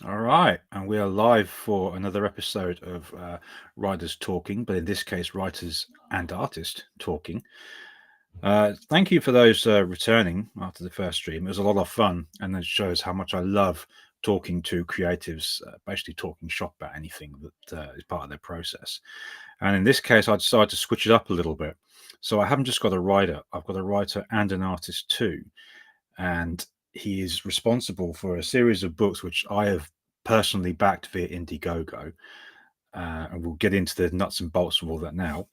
All right, and we are live for another episode of Writers Talking, but in this case, writers and artists talking. Thank you for those returning after the first stream. It was a lot of fun, and it shows how much I love talking to creatives, basically talking shop about anything that is part of their process. And in this case, I decided to switch it up a little bit. So I haven't just got a writer, I've got a writer and an artist too. And he is responsible for a series of books which I have personally backed via Indiegogo. And we'll get into the nuts and bolts of all that now.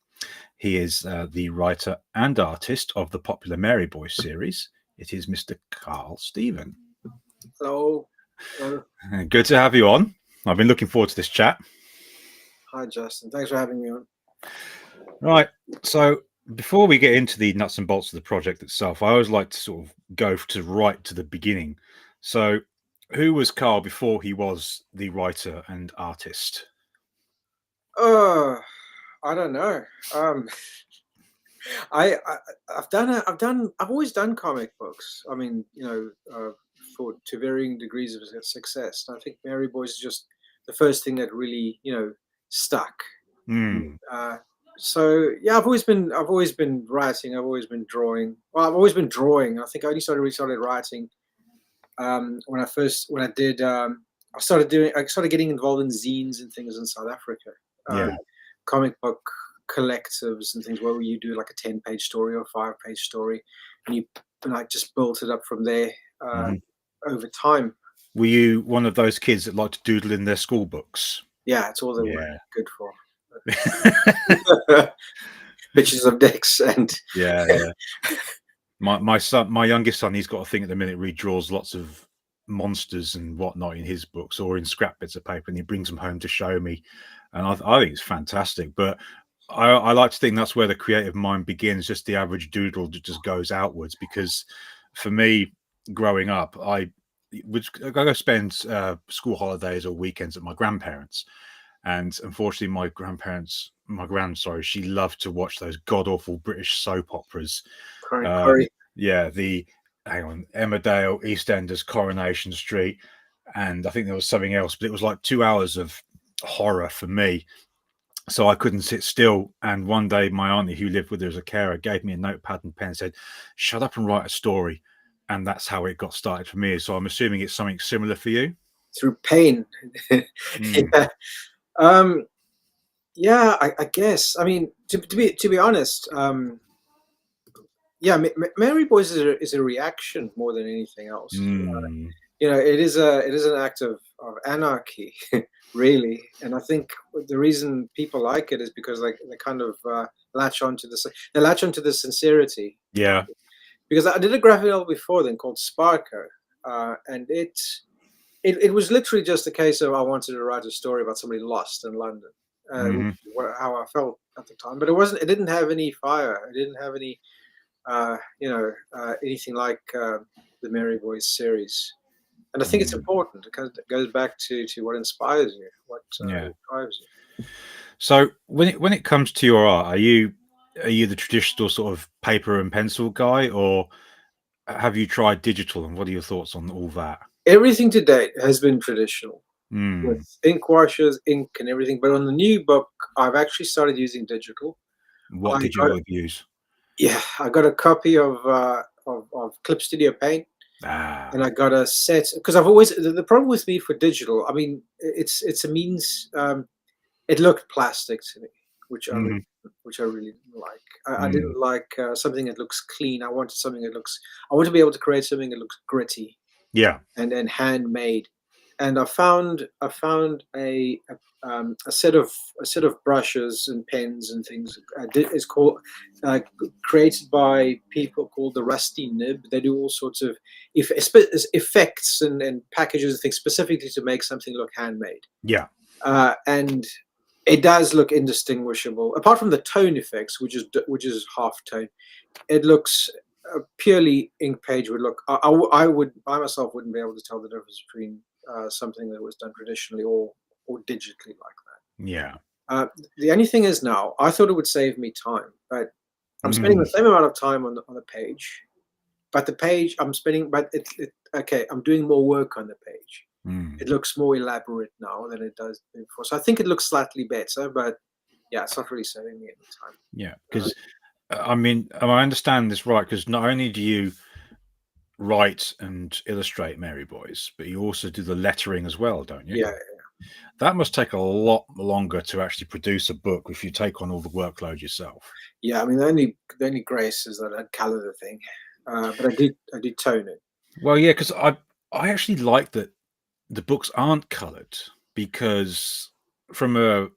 He is the writer and artist of the popular Mary Boy series. It is Mr. Karl Stephan. Hello. Good to have you on. I've been looking forward to this chat. Hi, Justin. Thanks for having me on. Right. So before we get into the nuts and bolts of the project itself, I always like to sort of go right to the beginning. So who was Karl before he was the writer and artist? I don't know. I've always done comic books. I mean, for to varying degrees of success. And I think Mary Boys is just the first thing that really, stuck. So yeah, I've always been writing. I've always been drawing. Well, I've always been drawing. I think I only started writing when I started getting involved in zines and things in South Africa. Yeah. Comic book collectives and things where you do like a 10-page story or a 5-page story, and I just built it up from there over time. Were you one of those kids that like to doodle in their school books? Yeah, it's all they were good for. Pictures of dicks and yeah. My youngest son, he's got a thing at the minute where he draws lots of monsters and whatnot in his books or in scrap bits of paper, and he brings them home to show me, and I think it's fantastic. But I like to think that's where the creative mind begins, just the average doodle that just goes outwards. Because for me, growing up, I would go spend school holidays or weekends at my grandparents, and unfortunately my gran, she loved to watch those god-awful British soap operas. Yeah, the Emmerdale, EastEnders, Coronation Street, and I think there was something else, but it was like 2 hours of horror for me. So I couldn't sit still. And one day my auntie, who lived with her as a carer, gave me a notepad and pen and said, "Shut up and write a story." And that's how it got started for me. So I'm assuming it's something similar for you. Through pain. Yeah, I guess. I mean, to be honest, Mary Boys is a reaction more than anything else. It is an act of anarchy, really. And I think the reason people like it is because they kind of latch onto the sincerity. Yeah. Because I did a graphic novel before then called Sparko, and it was literally just a case of I wanted to write a story about somebody lost in London. How I felt at the time, but it didn't have any fire. It didn't have any, anything like the Mary Boys series. And I think it's important because it goes back to what inspires you, what drives you. So when it comes to your art, are you the traditional sort of paper and pencil guy, or have you tried digital? And what are your thoughts on all that? Everything to date has been traditional. With ink washes, ink and everything. But on the new book, I've actually started using digital. What did you use? Yeah, I got a copy of Clip Studio Paint, and I got a set because I've always the problem with me for digital. I mean, it's a means. It looked plastic to me, which I really didn't like. I didn't like something that looks clean. I wanted something that looks. I want to be able to create something that looks gritty. Yeah, and handmade. And I found a set of brushes and pens and things. It's called created by people called the Rusty Nib. They do all sorts of effects and packages and things specifically to make something look handmade. Yeah, and it does look indistinguishable. Apart from the tone effects, which is half tone, it looks. A purely ink page would look. I myself wouldn't be able to tell the difference between something that was done traditionally or digitally like that. Yeah. The only thing is now, I thought it would save me time, but I'm spending the same amount of time on the page, but the page I'm spending, but I'm doing more work on the page. It looks more elaborate now than it does before. So I think it looks slightly better, but yeah, it's not really saving me any time. Yeah, because I mean, I understand this right, because not only do you write and illustrate Mary Boys, but you also do the lettering as well, don't you? Yeah. That must take a lot longer to actually produce a book if you take on all the workload yourself. Yeah, I mean, the only grace is that I'd color the thing, but I did tone it. Well, yeah, because I actually like that the books aren't coloured, because from a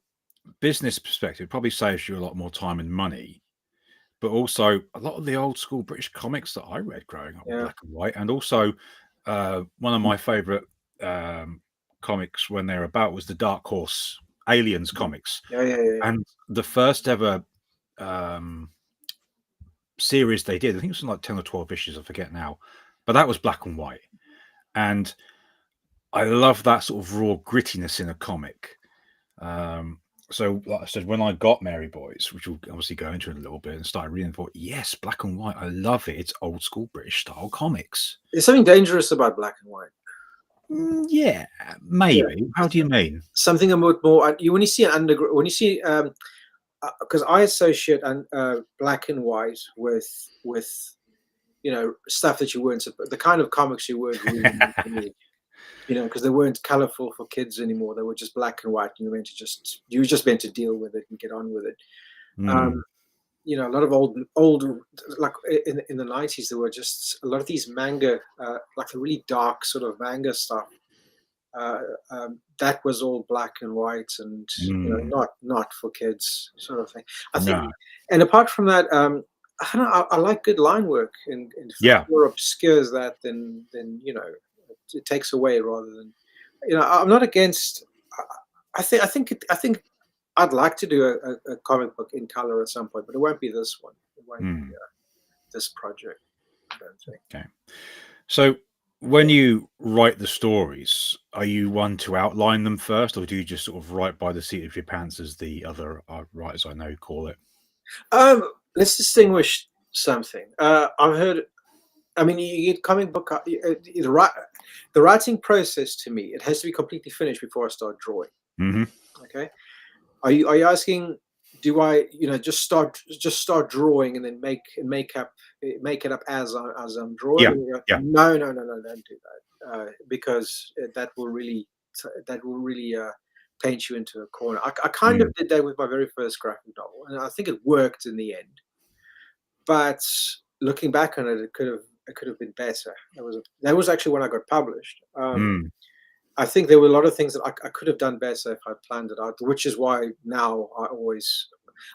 business perspective, it probably saves you a lot more time and money. But also, a lot of the old school British comics that I read growing up were Yeah. black and white, and also one of my favourite comics when they were about was the Dark Horse Aliens comics, Yeah. and the first ever series they did, I think it was like 10 or 12 issues, I forget now, but that was black and white, and I love that sort of raw grittiness in a comic. So, like I said, when I got Mary Boys, which we'll obviously go into in a little bit, and started reading, thought, yes, black and white, I love it. It's old school British style comics. There's something dangerous about black and white. Yeah, maybe. How do you mean? Something a bit more. When you see an underground, when you see, because I associate black and white with stuff that you weren't, the kind of comics you weren't really meant to read. Because they weren't colorful for kids anymore. They were just black and white, and you were just meant to deal with it and get on with it. A lot of old, like in the 90s, there were just a lot of these manga, like the really dark sort of manga stuff. That was all black and white, and not for kids, sort of thing. I think, and apart from that, I don't know. I like good line work, and if more obscures that, then it takes away rather than, I'm not against. I think I'd like to do a comic book in color at some point, but it won't be this one. It won't be this project, I don't think. Okay. So when you write the stories, are you one to outline them first, or do you just sort of write by the seat of your pants, as the other writers I know call it? Let's distinguish something. I've heard. I mean, you get comic book. The writing process, to me, it has to be completely finished before I start drawing. Okay. Are you asking? Do I, just start drawing and then make it up as I'm drawing? Yeah. No, don't do that, because that will really paint you into a corner. I kind of did that with my very first graphic novel, and I think it worked in the end. But looking back on it, it could have been better. That was actually when I got published. I think there were a lot of things that I could have done better if I planned it out, which is why now I always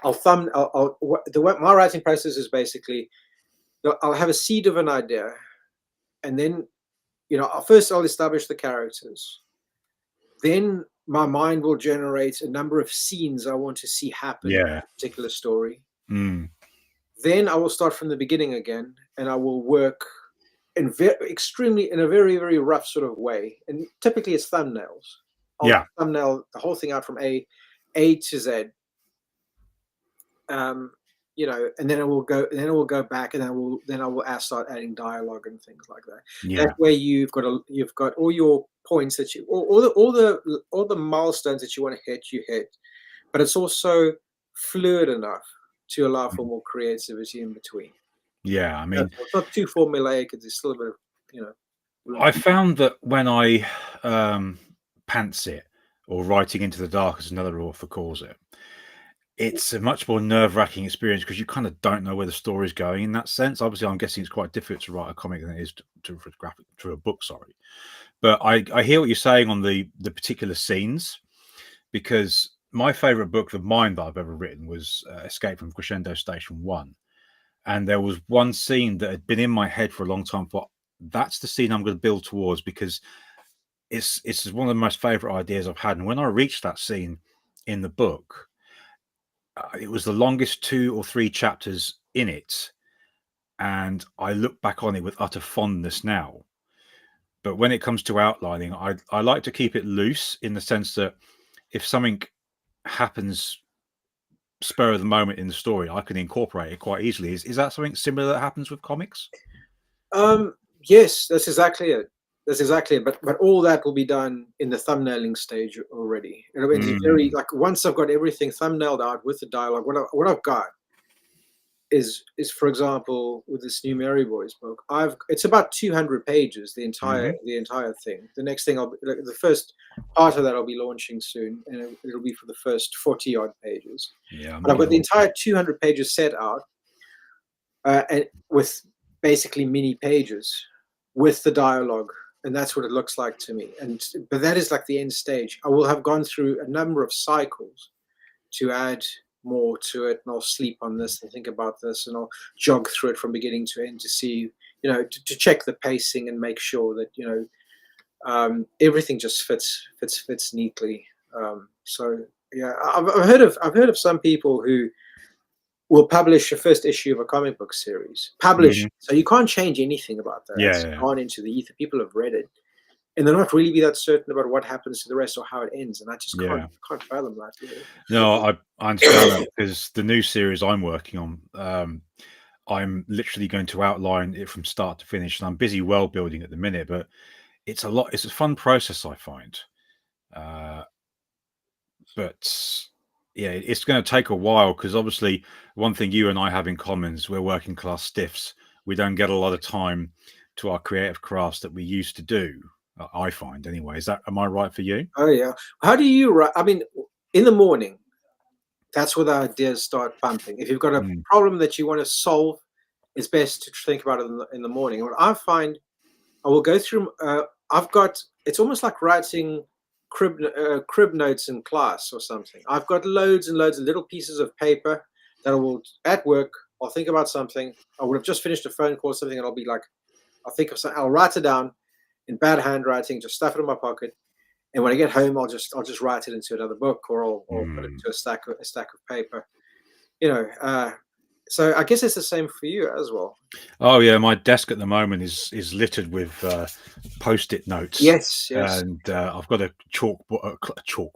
my writing process is basically, I'll have a seed of an idea, and then first I'll establish the characters, then my mind will generate a number of scenes I want to see happen in a particular story. Then I will start from the beginning again, and I will work in a very, very rough sort of way. And typically it's thumbnails. I'll thumbnail the whole thing out from A to Z. And then it will go back, and then I will start adding dialogue and things like that. That way you've got all your points that all the milestones that you want to hit, you hit, but it's also fluid enough to allow for more creativity in between. Yeah, I mean, it's not too formulaic. It's still a bit of, I found that when I pants it, or writing into the dark, as another author calls it, it's a much more nerve-wracking experience, because you kind of don't know where the story's going in that sense. Obviously, I'm guessing it's quite difficult to write a comic than it is to a book, sorry. But I hear what you're saying on the particular scenes, because my favourite book of mine that I've ever written was Escape from Crescendo Station 1. And there was one scene that had been in my head for a long time. But that's the scene I'm going to build towards, because it's one of the most favourite ideas I've had. And when I reached that scene in the book, it was the longest 2 or 3 chapters in it. And I look back on it with utter fondness now. But when it comes to outlining, I like to keep it loose, in the sense that if something happens spur of the moment in the story, I can incorporate it quite easily. Is that something similar that happens with comics? Yes, that's exactly it. That's exactly it. But all that will be done in the thumbnailing stage already. It'll be very, like, once I've got everything thumbnailed out with the dialogue, what I've got is for example, with this new Mary Boys book, it's about 200 pages, the entire thing. The next thing the first part of that I'll be launching soon, and it'll be for the first 40 odd pages. Yeah, but I've got the entire 200 pages set out, and with basically mini pages with the dialogue, and that's what it looks like to me. But that is like the end stage. I will have gone through a number of cycles to add more to it, and I'll sleep on this and think about this, and I'll jog through it from beginning to end to see, to check the pacing and make sure that everything just fits neatly. So yeah, I've heard of some people who will publish a first issue of a comic book series, so you can't change anything about that. It's gone into the ether. People have read it, and they're not really that certain about what happens to the rest or how it ends. And I just can't fathom that. Really. No, I understand that, because the new series I'm working on, I'm literally going to outline it from start to finish, and I'm busy world building at the minute, but it's a fun process, I find. But yeah, it's going to take a while, because obviously one thing you and I have in common is we're working class stiffs. We don't get a lot of time to our creative crafts that we used to do. I find, anyway. Am I right for you? Oh yeah. How do you write? I mean, in the morning, that's where the ideas start pumping. If you've got a problem that you want to solve, it's best to think about it in the morning. What I find, I will go through. It's almost like writing crib notes in class or something. I've got loads and loads of little pieces of paper that I will, at work, I'll think about something. I would have just finished a phone call or something, and I'll be like, I'll think of something. I'll write it down in bad handwriting, just stuff it in my pocket. And when I get home, I'll just write it into another book, or I'll put it into a stack of paper. So I guess it's the same for you as well. Oh yeah, my desk at the moment is littered with post-it notes. Yes. And I've got a corkboard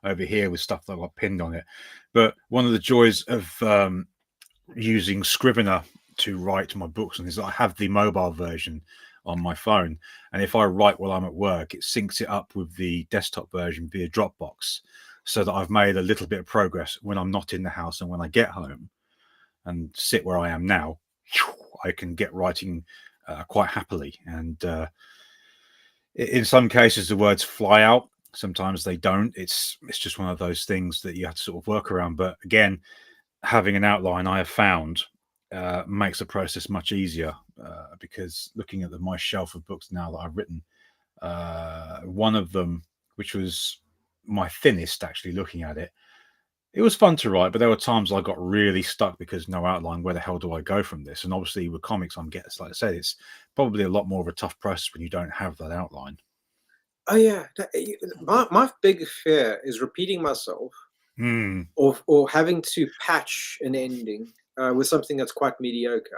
over here with stuff that I got pinned on it. But one of the joys of using Scrivener to write my books is that I have the mobile version on my phone, and if I write while I'm at work, it syncs it up with the desktop version via Dropbox, so that I've made a little bit of progress when I'm not in the house, and when I get home and sit where I am now, I can get writing quite happily. And in some cases the words fly out, sometimes they don't. It's just one of those things that you have to sort of work around. But again, having an outline, I have found, makes the process much easier, because looking at my shelf of books now that I've written, one of them, which was my thinnest, actually, looking at it was fun to write, but there were times I got really stuck because no outline. Where the hell do I go from this? And obviously with comics, like I said, it's probably a lot more of a tough process when you don't have that outline. Oh yeah, my big fear is repeating myself, or having to patch an ending with something that's quite mediocre.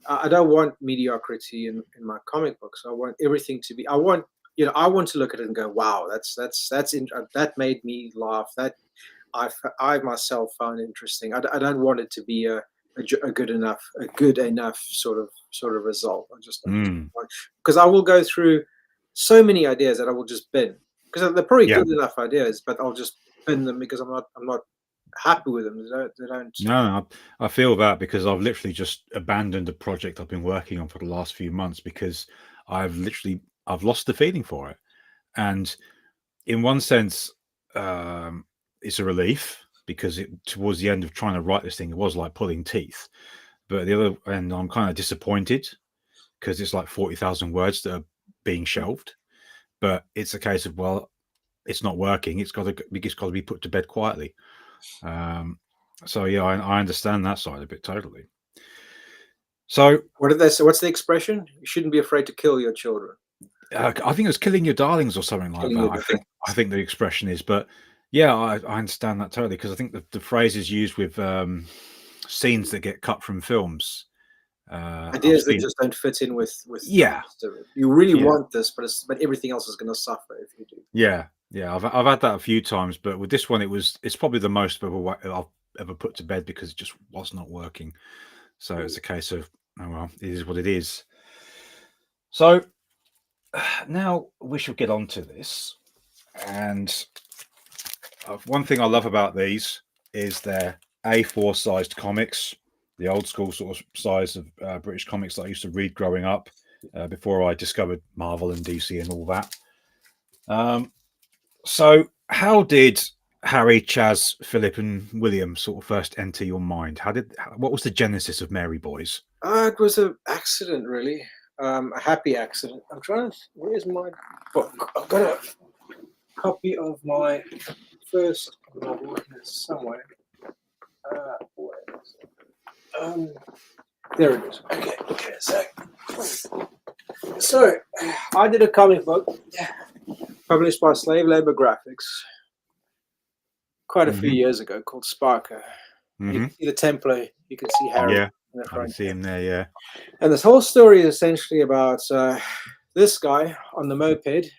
I don't want mediocrity in my comic books. I want everything to be. I want to look at it and go, wow, that made me laugh. That I myself found interesting. I don't want it to be a good enough sort of result. I just because I will go through so many ideas that I will just bin, because they're probably good enough ideas, but I'll just bin them because I'm not happy with them. They don't. No, I feel that, because I've literally just abandoned a project I've been working on for the last few months, because I've lost the feeling for it. And in one sense, it's a relief, because towards the end of trying to write this thing, it was like pulling teeth. But at the other end, I'm kind of disappointed, because it's like 40,000 words that are being shelved. But it's a case of, well, it's not working. It's got to be put to bed quietly. So yeah, I understand that side of it totally. So what did they say? What's the expression? You shouldn't be afraid to kill your children. I think it was killing your darlings or something like that. I think the expression is, but yeah, I understand that totally, because I think the phrase is used with scenes that get cut from films. Ideas that just don't fit in with yeah. You really want this, but everything else is going to suffer if you do. Yeah. I've had that a few times, but with this one, it's probably the most I've ever put to bed, because it just was not working. So it's a case of, oh well, it is what it is. So now we shall get on to this. And one thing I love about these is they're A4 sized comics, the old school sort of size of British comics that I used to read growing up before I discovered Marvel and DC and all that. So how did Harry, Chaz, Philip, and William sort of first enter your mind? What was the genesis of Mary Boys? It was an accident, really. A happy accident. I'm trying to. Where's my book? I've got a copy of my first novel somewhere. Where is it? There it is. Okay. So I did a comic book published by Slave Labor Graphics quite a few years ago called Sparker. You can see the template. You can see Harry. Yeah, I can see him there. Yeah. And this whole story is essentially about this guy on the moped.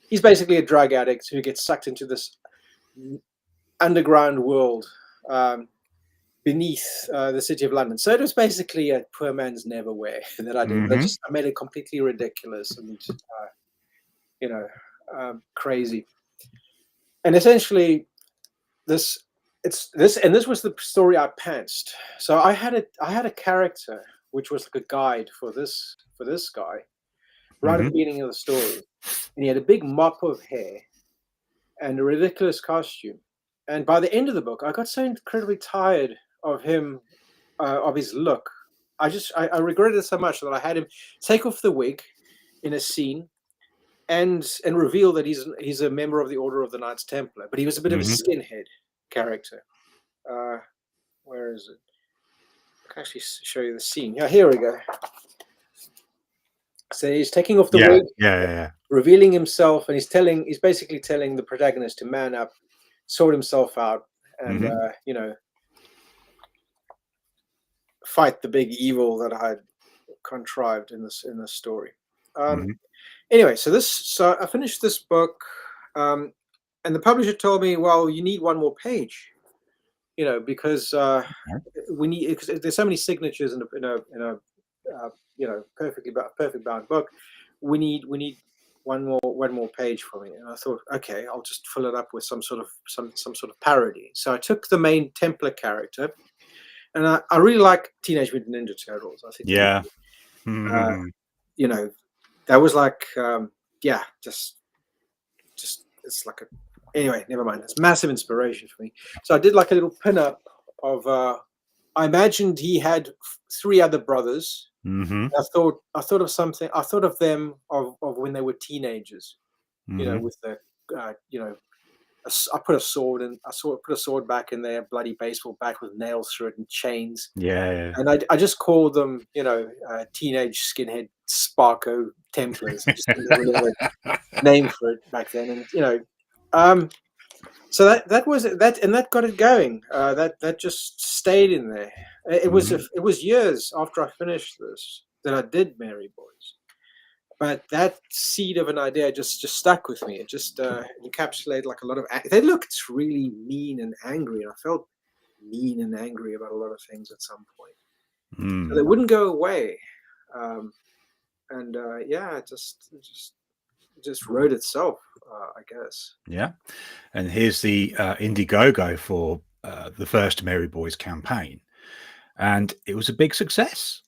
He's basically a drug addict who gets sucked into this underground world beneath the city of London. So it was basically a poor man's Neverwhere that I did. I made it completely ridiculous and crazy. And essentially, this was the story I pantsed. So I had a character which was like a guide for this guy right at the beginning of the story, and he had a big mop of hair and a ridiculous costume. And by the end of the book, I got so incredibly tired of him, of his look. I regretted it so much that I had him take off the wig in a scene and reveal that he's a member of the Order of the Knights Templar, but he was a bit of a skinhead character. Where is it? I can actually show you the scene. Yeah, here we go. So he's taking off the wig, revealing himself, and he's basically telling the protagonist to man up, sort himself out, and fight the big evil that I had contrived in this story. Anyway, so I finished this book, and the publisher told me, "Well, you need one more page, because we need because there's so many signatures in a perfect bound book. We need one more page for me." And I thought, okay, I'll just fill it up with some sort of parody. So I took the main Templar character, and I really like Teenage Mutant Ninja Turtles. I think, that was like, just it's like anyway, never mind. It's massive inspiration for me. So I did like a little pin-up of. I imagined he had 3 other brothers. I thought of something. I thought of them of when they were teenagers. With the I put a sword in. Put a sword back in their bloody baseball bat with nails through it and chains. Yeah. And I just called them, teenage skinhead Sparko Templars. Just a name for it back then, and so that was that, and that got it going. That just stayed in there. It was years after I finished this that I did Mary Boys, but that seed of an idea just stuck with me. It just encapsulated like a lot of. They looked really mean and angry, and I felt mean and angry about a lot of things at some point. So they wouldn't go away, it just wrote itself, I guess. Yeah, and here's the Indiegogo for the first Mary Boys campaign, and it was a big success.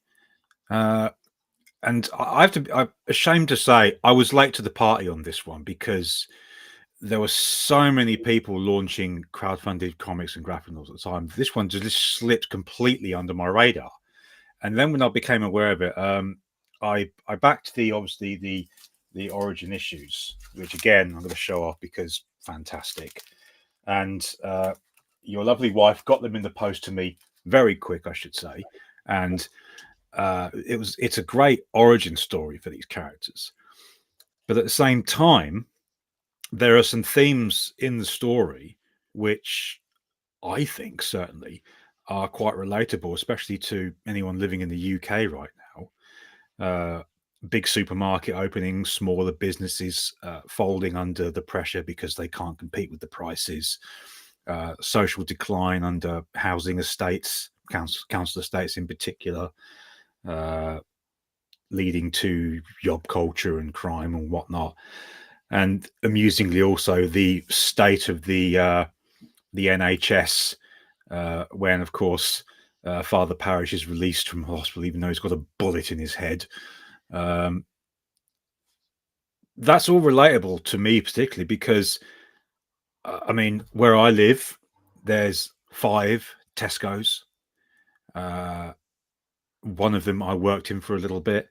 And I'm ashamed to say I was late to the party on this one because there were so many people launching crowdfunded comics and graphic novels at the time. This one just slipped completely under my radar. And then when I became aware of it, I backed the origin issues, which again I'm going to show off because fantastic. And your lovely wife got them in the post to me very quick, I should say. And it's a great origin story for these characters. But at the same time, there are some themes in the story which I think certainly are quite relatable, especially to anyone living in the UK right now. Big supermarket openings, smaller businesses folding under the pressure because they can't compete with the prices, social decline under housing estates, council estates in particular, leading to job culture and crime and whatnot. And amusingly, also the state of the NHS, when, of course, Father Parish is released from hospital, even though he's got a bullet in his head. That's all relatable to me, particularly because, I mean, where I live, there's 5 Tesco's. One of them I worked in for a little bit.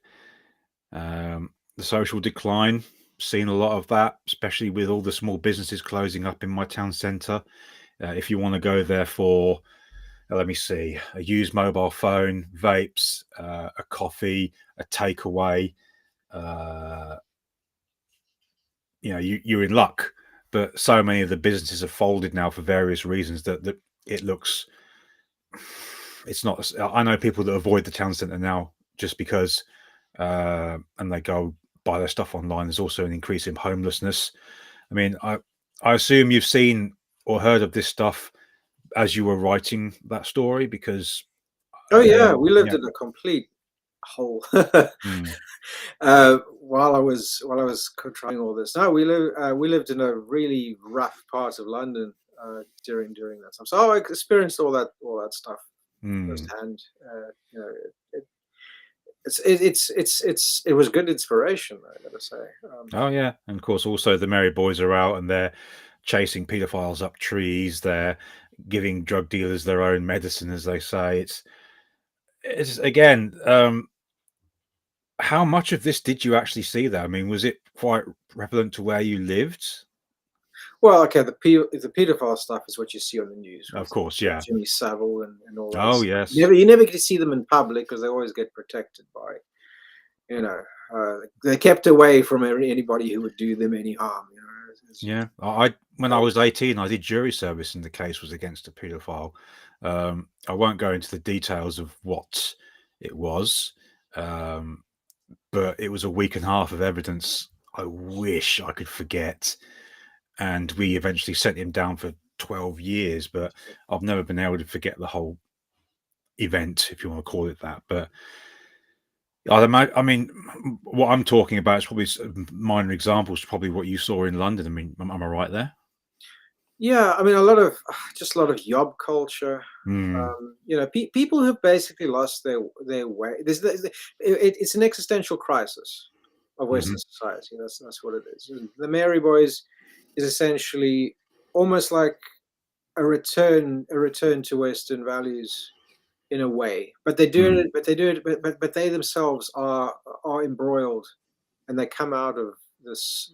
The social decline, seen a lot of that, especially with all the small businesses closing up in my town centre. If you want to go there for, let me see, a used mobile phone, vapes, a coffee, a takeaway, you're in luck. But so many of the businesses have folded now for various reasons that it looks. It's not. I know people that avoid the town centre now just because, and they go buy their stuff online. There's also an increase in homelessness. I mean, I assume you've seen or heard of this stuff as you were writing that story, because Oh yeah, we lived in a complete hole. While I was trying all this. No, we lived in a really rough part of London during that time. So I experienced all that stuff firsthand. You know, it was good inspiration, I gotta say. Oh yeah, and of course also the Merry Boys are out and they're chasing paedophiles up trees. They're giving drug dealers their own medicine, as they say. It's again. How much of this did you actually see there? I mean, was it quite prevalent to where you lived? Well, okay, the paedophile stuff is what you see on the news. Of course, yeah. Jimmy Savile and all that. Oh, yes. You never get to see them in public because they always get protected by, they're kept away from anybody who would do them any harm. Yeah, when I was 18, I did jury service, and the case was against a paedophile. I won't go into the details of what it was, but it was a week and a half of evidence I wish I could forget. And we eventually sent him down for 12 years, but I've never been able to forget the whole event, if you want to call it that. But I mean, what I'm talking about is probably minor examples, probably what you saw in London. I mean, am I right there? Yeah, I mean, a lot of job culture. People who've basically lost their way. It's an existential crisis of Western society. That's what it is. The Mary Boys is essentially almost like a return to Western values in a way. But they do it. But they themselves are embroiled, and they come out of this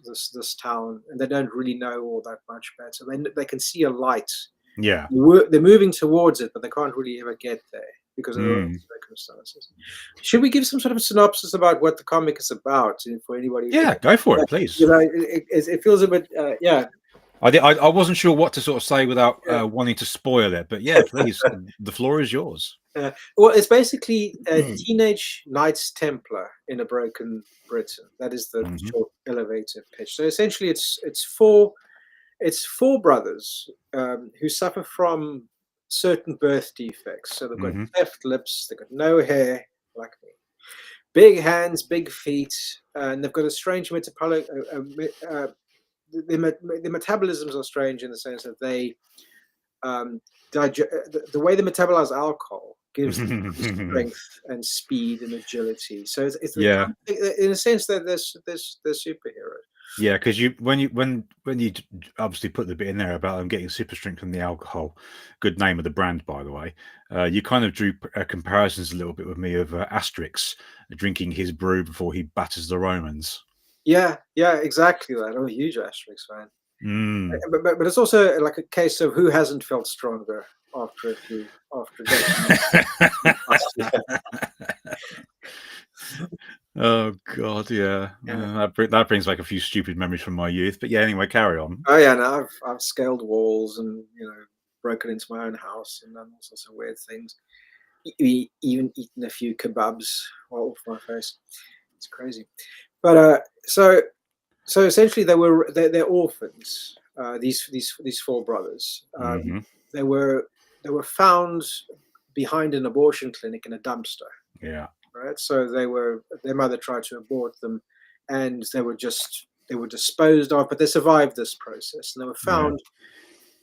town, and they don't really know all that much better. They can see a light. Yeah, they're moving towards it, but they can't really ever get there because of the circumstances. Should we give some sort of synopsis about what the comic is about for anybody? Yeah, go for it, please. It feels a bit, yeah. I wasn't sure what to sort of say without wanting to spoil it, but yeah, please, the floor is yours. Well, it's basically a teenage Knights Templar in a broken Britain. That is the short elevator pitch. So essentially, it's four brothers who suffer from certain birth defects. So they've got cleft lips, they've got no hair, like me, big hands, big feet, and they've got a strange metabolic. The metabolisms are strange in the sense that they the way they metabolize alcohol gives them strength and speed and agility. So it's in a sense that they're superheroes. Yeah, because when you obviously put the bit in there about them getting super strength from the alcohol, good name of the brand, by the way, you kind of drew comparisons a little bit with me of Asterix drinking his brew before he batters the Romans. Yeah, exactly that. I'm a huge Asterix fan. But it's also like a case of who hasn't felt stronger after Oh God, yeah. That brings back a few stupid memories from my youth. But yeah, anyway, carry on. Oh yeah, no, I've scaled walls and broken into my own house and done all sorts of weird things. Even eaten a few kebabs while off my face. It's crazy. But so essentially they're orphans. These four brothers. They were found behind an abortion clinic in a dumpster. Yeah. right? So their mother tried to abort them, and they were disposed of, but they survived this process, and they were found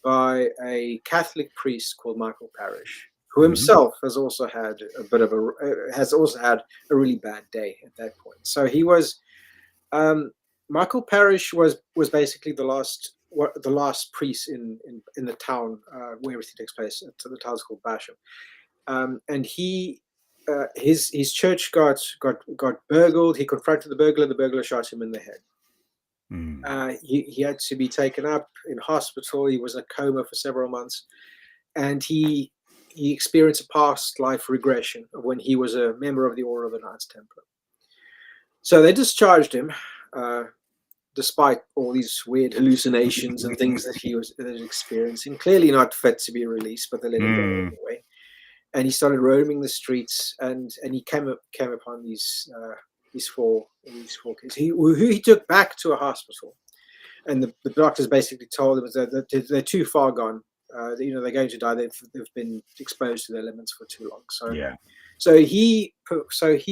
by a Catholic priest called Michael Parrish, who himself has also had a really bad day at that point. So he was Michael Parrish was basically the last priest in the town where everything takes place. So the town's called Basham, and his church got burgled. He confronted the burglar. The burglar shot him in the head. He had to be taken up in hospital. He was in a coma for several months, and he experienced a past life regression of when he was a member of the Order of the Knights Templar. So they discharged him, despite all these weird hallucinations and things that he was experiencing. Clearly not fit to be released, but they let him go anyway. And he started roaming the streets, and he came upon these four kids who he took back to a hospital, and the doctors basically told him that they're too far gone. They're going to die. They've been exposed to the elements for too long. So he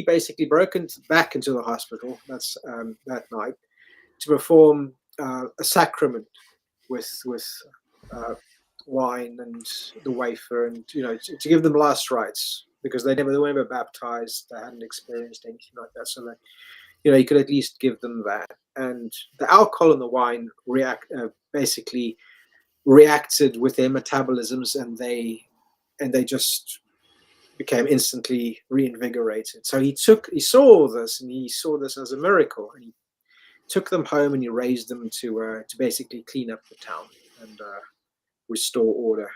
basically broke back into the hospital that night to perform a sacrament with wine and the wafer, and to give them last rites, because they were never baptized. They hadn't experienced anything like that. So you could at least give them that. And the alcohol and the wine basically reacted with their metabolisms, and they just became instantly reinvigorated. So he saw this as a miracle, and he took them home and he raised them to basically clean up the town and restore order.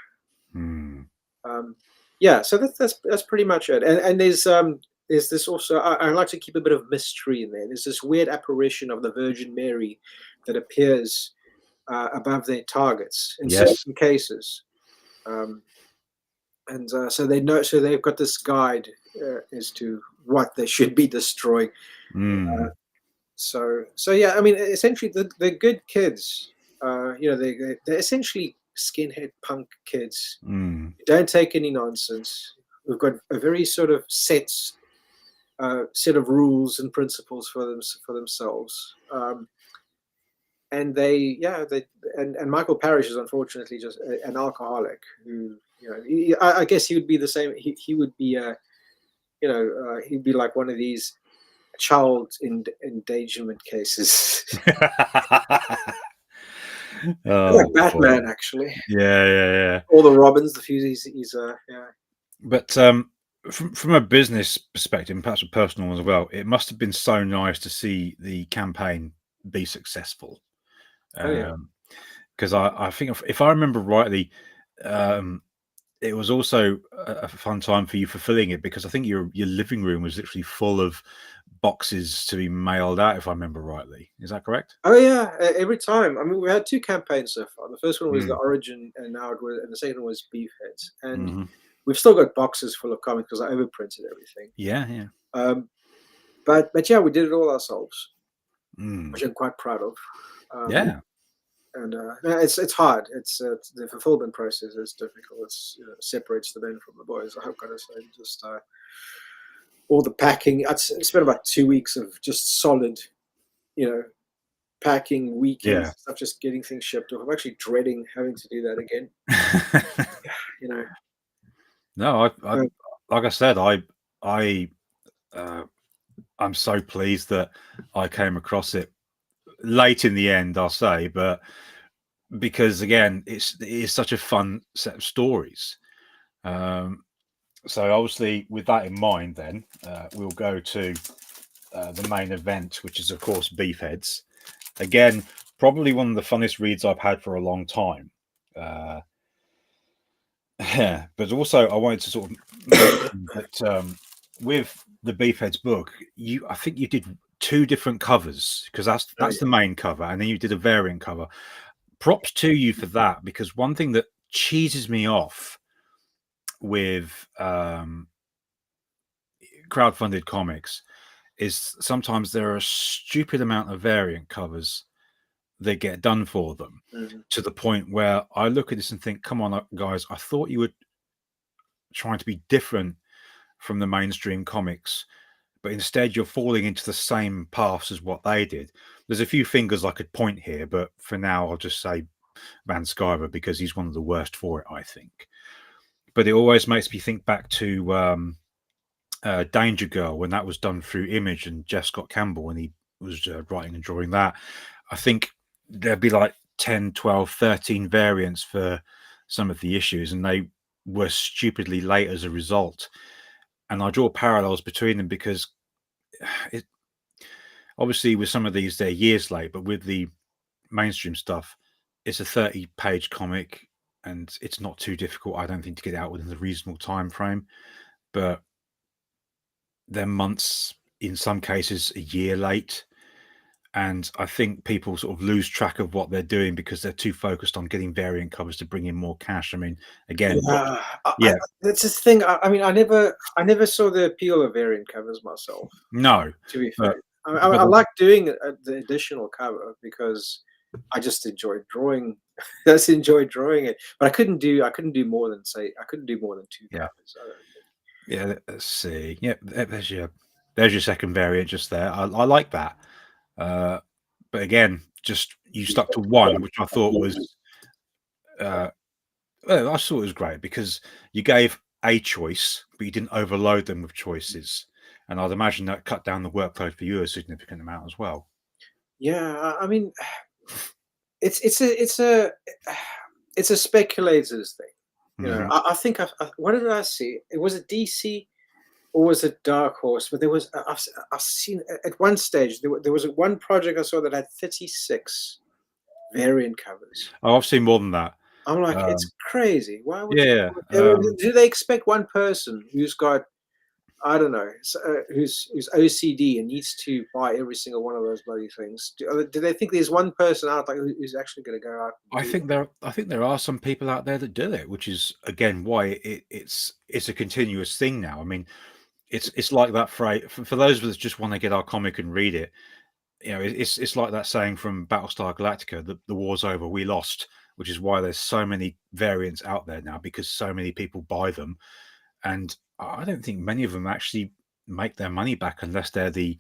So that's pretty much it. And there's this also. I like to keep a bit of mystery in there. There's this weird apparition of the Virgin Mary that appears above their targets in certain cases. So they know. So they've got this guide as to what they should be destroying. So yeah, I mean, essentially, the good kids. They're essentially skinhead punk kids. Don't take any nonsense. We've got a very sort of set of rules and principles for themselves. And and Michael Parrish is unfortunately just an alcoholic who, I guess he would be the same. He would be, he'd be like one of these child endangerment cases. Like Batman, actually. Yeah. All the Robins, the few he's yeah. But from a business perspective, and perhaps a personal as well, it must have been so nice to see the campaign be successful. Because I think if I remember rightly, it was also a fun time for you fulfilling it, because I think your living room was literally full of boxes to be mailed out, if I remember rightly. Is that correct? Oh yeah, every time. I mean, we had 2 campaigns so far. The first one was the Origin, and the second one was Beefheads. And we've still got boxes full of comics because I overprinted everything. Yeah. But yeah, we did it all ourselves, which I'm quite proud of. And it's hard. It's the fulfillment process is difficult. It separates the men from the boys. I've got to say, just all the packing. I spent about 2 weeks of just solid, packing, weekends, stuff, just getting things shipped off. I'm actually dreading having to do that again. No, I like I said, I'm so pleased that I came across it late in the end, I'll say, but because again, it is such a fun set of stories. So obviously, with that in mind, then we'll go to the main event, which is of course Beefheads. Again, probably one of the funnest reads I've had for a long time. But also, I wanted to sort of mention that with the Beefheads book, I think you did 2 different covers, because that's the main cover, and then you did a variant cover. Props to you for that, because one thing that cheeses me off with crowdfunded comics is sometimes there are a stupid amount of variant covers that get done for them, to the point where I look at this and think, come on, guys, I thought you were trying to be different from the mainstream comics. but instead you're falling into the same paths as what they did. There's a few fingers I could point here, but for now I'll just say Van Sciver because he's one of the worst for it, I think. But it always makes me think back to Danger Girl when that was done through Image and Jeff Scott Campbell when he was writing and drawing that. I think there'd be like 10, 12, 13 variants for some of the issues, and they were stupidly late as a result. And I draw parallels between them because obviously with some of these they're years late, but with the mainstream stuff, it's a 30-page comic and it's not too difficult, I don't think, to get out within a reasonable time frame. But they're months, in some cases a year late. And I think people sort of lose track of what they're doing because they're too focused on getting variant covers to bring in more cash. I mean, again, yeah, that's the thing. I mean, I never saw the appeal of variant covers myself. No, to be fair, I like doing the additional cover because I just enjoyed drawing. I just enjoyed drawing it, but I couldn't do more than 2 covers. Yeah, let's see. Yeah, there's your second variant just there. I like that. But again, just you stuck to one, which I thought was well, I thought it was great because you gave a choice, but you didn't overload them with choices. And I'd imagine that cut down the workload for you a significant amount as well. Yeah, I mean, it's a speculator's thing. You know, I think what did I see? It was a DC or was it Dark Horse? But there was I've seen at one stage there was one project I saw that had 36 variant covers. Oh, I've seen more than that. I'm like, it's crazy. Why would do they expect one person who's got, I don't know, who's OCD and needs to buy every single one of those bloody things? Do they think there's one person out there who's actually going to go out? I think there are some people out there that do it, which is again why it's a continuous thing now. I mean, it's like that phrase for those of us that just want to get our comic and read it. You know, it's like that saying from Battlestar Galactica: the war's over, we lost. Which is why there's so many variants out there now because so many people buy them, and I don't think many of them actually make their money back unless they're the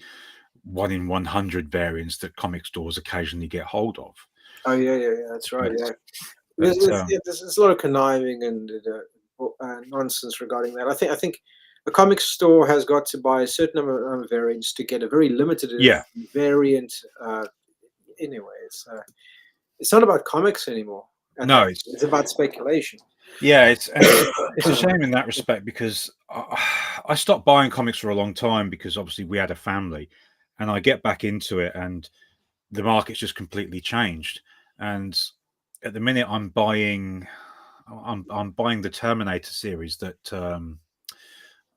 1 in 100 variants that comic stores occasionally get hold of. Oh yeah, that's right. Yeah, there's a lot of conniving and nonsense regarding that. I think a comic store has got to buy a certain number of variants to get a very limited variant. Anyway, it's not about comics anymore. No, it's about speculation. Yeah, it's a shame in that respect because I stopped buying comics for a long time because obviously we had a family, and I get back into it, and the market's just completely changed. And at the minute, I'm buying the Terminator series that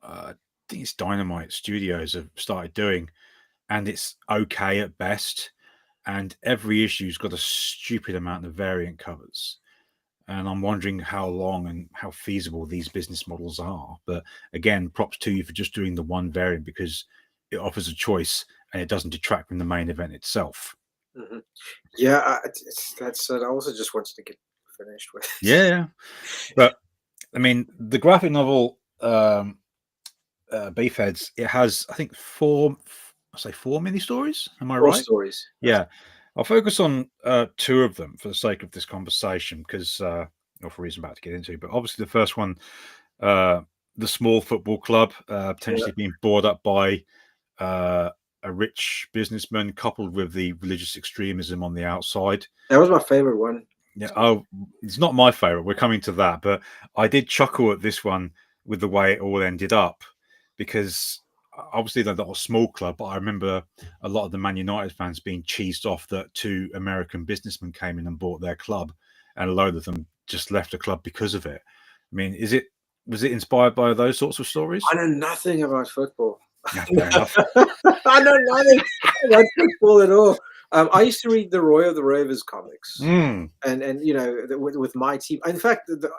I think it's Dynamite Studios have started doing, and it's okay at best. And every issue's got a stupid amount of variant covers. And I'm wondering how long and how feasible these business models are. But again, props to you for just doing the one variant because it offers a choice and it doesn't detract from the main event itself. Mm-hmm. Yeah, that's I also just wanted to get finished with. Yeah. But I mean, the graphic novel Beefheads, it has, I think, four mini stories. Am I right? 4 stories. Yeah. I'll focus on 2 of them for the sake of this conversation because, or for a reason I'm about to get into. But obviously, the first one, the small football club, potentially being bought up by a rich businessman, coupled with the religious extremism on the outside. That was my favorite one. Yeah. Oh, it's not my favorite. We're coming to that, but I did chuckle at this one with the way it all ended up because. Obviously, they're not a small club, but I remember a lot of the Man United fans being cheesed off that 2 American businessmen came in and bought their club, and a load of them just left the club because of it. I mean, was it inspired by those sorts of stories? I know nothing about football. Yeah, fair enough. I know nothing about football at all. I used to read the Roy of the Rovers comics, and you know, with my team. In fact, the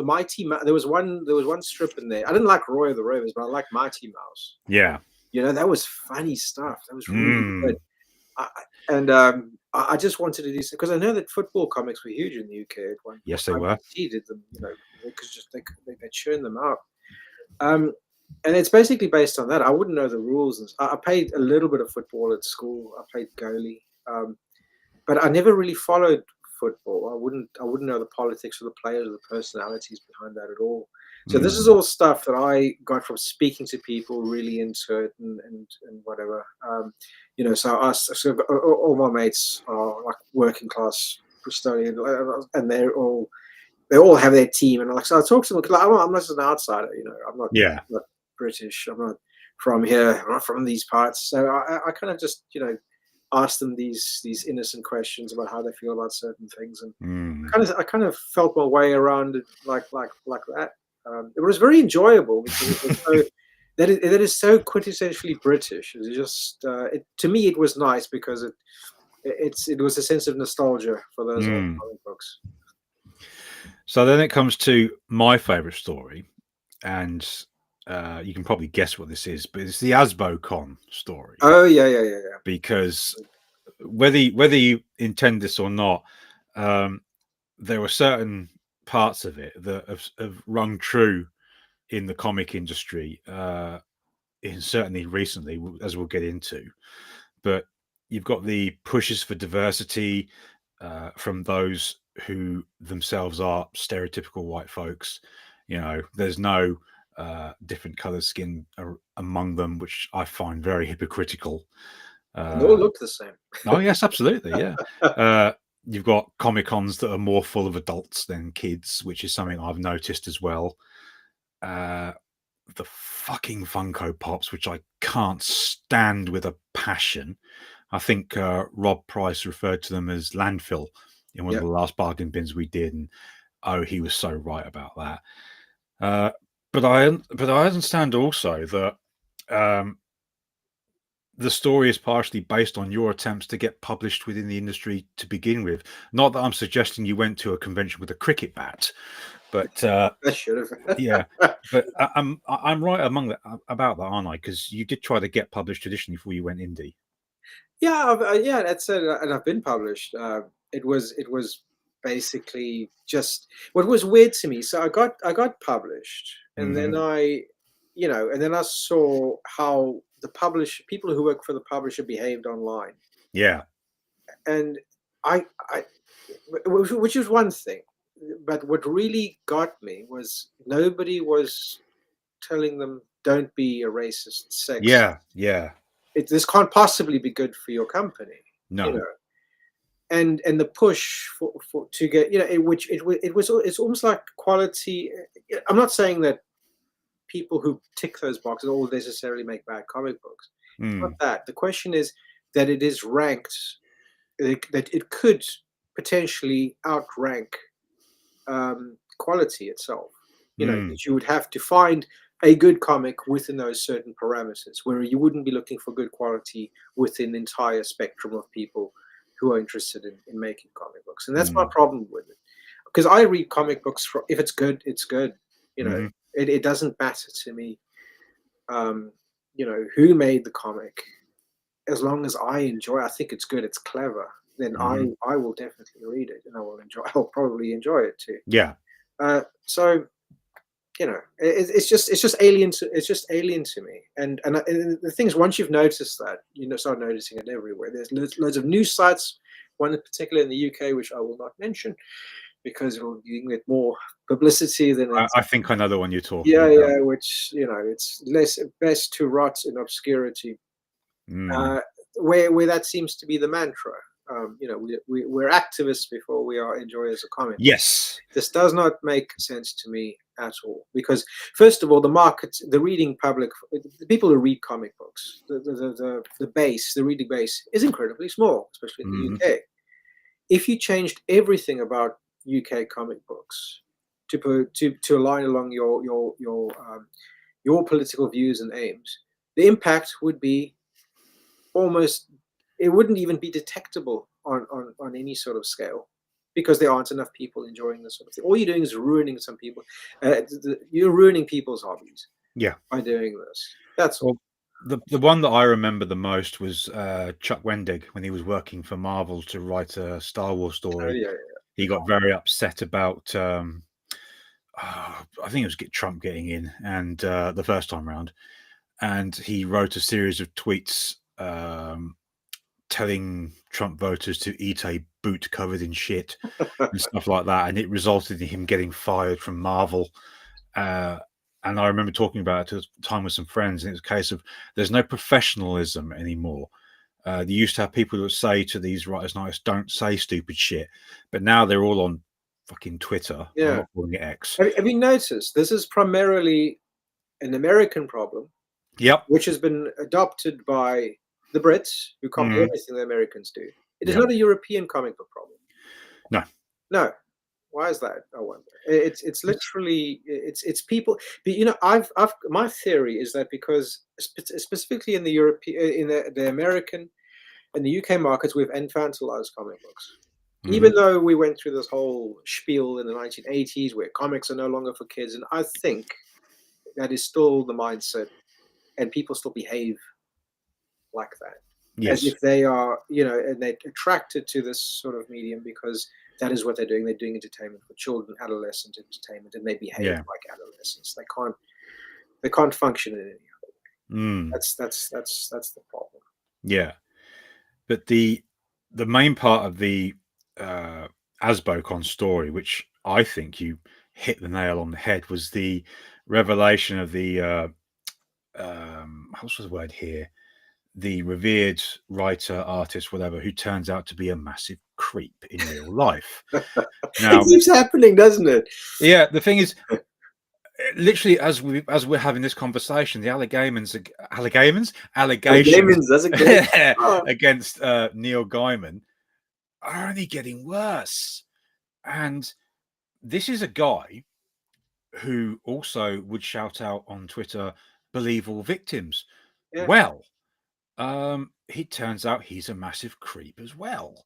my team. There was one strip in there. I didn't like Roy of the Rovers, but I liked Mighty Mouse. Yeah, you know, that was funny stuff. That was really good. I just wanted to do because I know that football comics were huge in the UK at one. Yes, they were. He did them, you know, because they churn them out. And it's basically based on that. I wouldn't know the rules. And I played a little bit of football at school. I played goalie, but I never really followed football. I wouldn't know the politics of the players or the personalities behind that at all. So this is all stuff that I got from speaking to people really into it and whatever. So all my mates are like working class Bristolian, and they all have their team, and so I talk to them because I'm not just an outsider, I'm not British, I'm not from here, I'm not from these parts, so I kind of just ask them these innocent questions about how they feel about certain things, and I kind of felt my way around it like that. It was very enjoyable because it was so, that is so quintessentially British. It just to me it was nice because it was a sense of nostalgia for those old comic books. So then it comes to my favorite story, and you can probably guess what this is, but it's the AsboCon story. Oh yeah. Because whether you intend this or not, there were certain parts of it that have rung true in the comic industry, certainly recently, as we'll get into. But you've got the pushes for diversity from those who themselves are stereotypical white folks. There's no different colored skin among them, which I find very hypocritical. And they all look the same. Oh yes, absolutely, yeah. You've got Comic-Cons that are more full of adults than kids, which is something I've noticed as well. The fucking Funko Pops, which I can't stand with a passion. I think Rob Price referred to them as landfill in one of the last bargain bins we did, and he was so right about that. But I understand also that the story is partially based on your attempts to get published within the industry to begin with. Not that I'm suggesting you went to a convention with a cricket bat, but I should have. yeah. But I'm right about that, aren't I? Because you did try to get published traditionally before you went indie. Yeah, that's it. And I've been published. It was basically just what was weird to me. So I got published, and then I saw how the people who work for the publisher behaved online. Yeah, and which is one thing, but what really got me was nobody was telling them don't be a racist sexist. Yeah. This can't possibly be good for your company. No. And the push for to get it's almost like quality. I'm not saying that people who tick those boxes all necessarily make bad comic books. It's not that. The question is that it is ranked, that it could potentially outrank quality itself. That you would have to find a good comic within those certain parameters, where you wouldn't be looking for good quality within the entire spectrum of people who are interested in making comic books. And that's my problem with it. Because I read comic books, if it's good, it's good. It doesn't matter to me, who made the comic. As long as I enjoy, I think it's good, it's clever, then I will definitely read it, and I'll probably enjoy it too. Yeah. So it's just alien to me. And the thing is, once you've noticed that, start noticing it everywhere. There's loads of news sites, one in particular in the UK, which I will not mention because you can get more publicity than I think I know the one you're talking about. Yeah, which it's best to rot in obscurity. Where that seems to be the mantra. We're activists before we are enjoyers of comics. Yes. This does not make sense to me at all, because first of all, the market, the reading public, the people who read comic books, the reading base is incredibly small, especially in the UK. If you changed everything about UK comic books to align along your political views and aims, the impact would be it wouldn't even be detectable on any sort of scale, because there aren't enough people enjoying this sort of thing. All you're doing is ruining some people. You're ruining people's hobbies. Yeah. By doing this. That's all. The one that I remember the most was Chuck Wendig when he was working for Marvel to write a Star Wars story. Yeah. He got very upset about I think it was Trump getting in, and the first time round, and he wrote a series of tweets telling Trump voters to eat a boot covered in shit and stuff like that, and it resulted in him getting fired from Marvel. And I remember talking about it at the time with some friends, and it was a case of there's no professionalism anymore. They used to have people that would say to these writers and artists, "Don't say stupid shit," but now they're all on fucking Twitter. I'm Yeah. not calling it X. Have you noticed this is primarily an American problem, Yep. which has been adopted by the Brits, who copy everything the Americans do. It is not a European comic book problem. No. No. Why is that? I wonder. It's literally it's people. But, you know, I've my theory is that because specifically in the European, in the American and the UK markets, we've infantilized comic books. Even though we went through this whole spiel in the 1980s where comics are no longer for kids, and I think that is still the mindset, and people still behave like that. Yes. As if they are, you know, and they're attracted to this sort of medium because that is what they're doing. They're doing entertainment for children, adolescent entertainment, and they behave like adolescents. They can't function in any other way. That's the problem. Yeah. But the main part of the Asbocon story, which I think you hit the nail on the head, was the revelation of the what's the word here? The revered writer, artist, whatever, who turns out to be a massive creep in real life. Now, it keeps happening, doesn't it? Yeah, the thing is, literally, as we're having this conversation, the allegations against Neil Gaiman are only getting worse. And this is a guy who also would shout out on Twitter, "Believe all victims." Yeah. Well, it turns out he's a massive creep as well.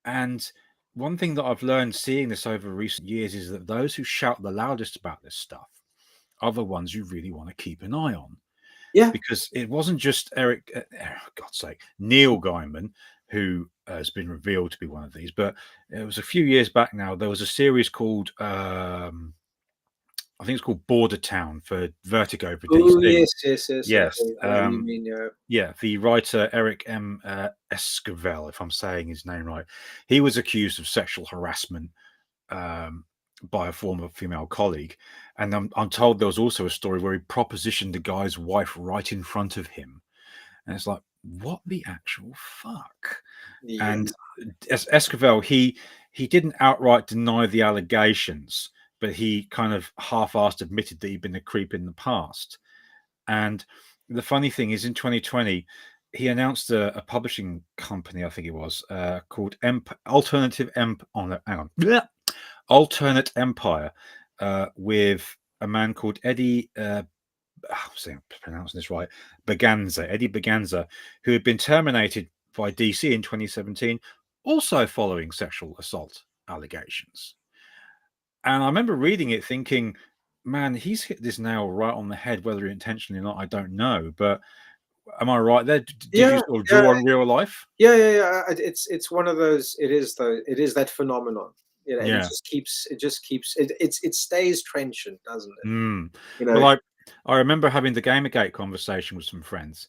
And one thing that I've learned seeing this over recent years is that those who shout the loudest about this stuff are the ones you really want to keep an eye on. Yeah. Because it wasn't just God's sake, Neil Gaiman, who has been revealed to be one of these, but it was a few years back now. There was a series called, I think it's called Border Town for Vertigo for DC. Oh, yes. Yeah, the writer Eric M. Esquivel, if I'm saying his name right, he was accused of sexual harassment by a former female colleague, and I'm told there was also a story where he propositioned the guy's wife right in front of him, and it's like, what the actual fuck? Yeah. And Esquivel, he didn't outright deny the allegations, but he kind of half-assed admitted that he'd been a creep in the past. And the funny thing is, in 2020, he announced a publishing company, I think it was, called Alternate Empire, with a man called Eddie, I'm pronouncing this right, Eddie Berganza, who had been terminated by DC in 2017, also following sexual assault allegations. And I remember reading it thinking, man, he's hit this nail right on the head, whether intentionally or not, I don't know. But am I right there? Did you sort of draw on real life? Yeah. It's one of those. It is that phenomenon. You know, it stays trenchant, doesn't it? You know, well, I remember having the Gamergate conversation with some friends,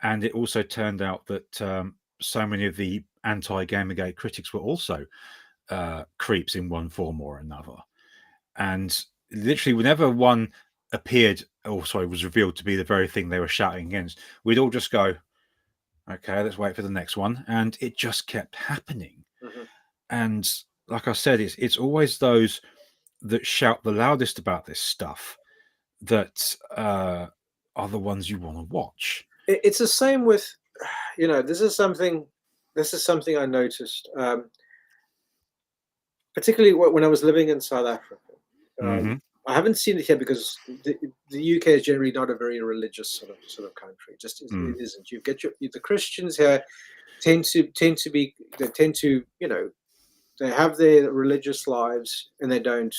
and it also turned out that so many of the anti-Gamergate critics were also creeps in one form or another. And literally, whenever one was revealed to be the very thing they were shouting against, we'd all just go, okay, let's wait for the next one. And it just kept happening. And like I said, it's always those that shout the loudest about this stuff that are the ones you want to watch. It's the same with, you know, this is something I noticed, particularly when I was living in South Africa. I haven't seen it here because the UK is generally not a very religious sort of country. It isn't. You get the Christians here tend to you know, they have their religious lives, and they're not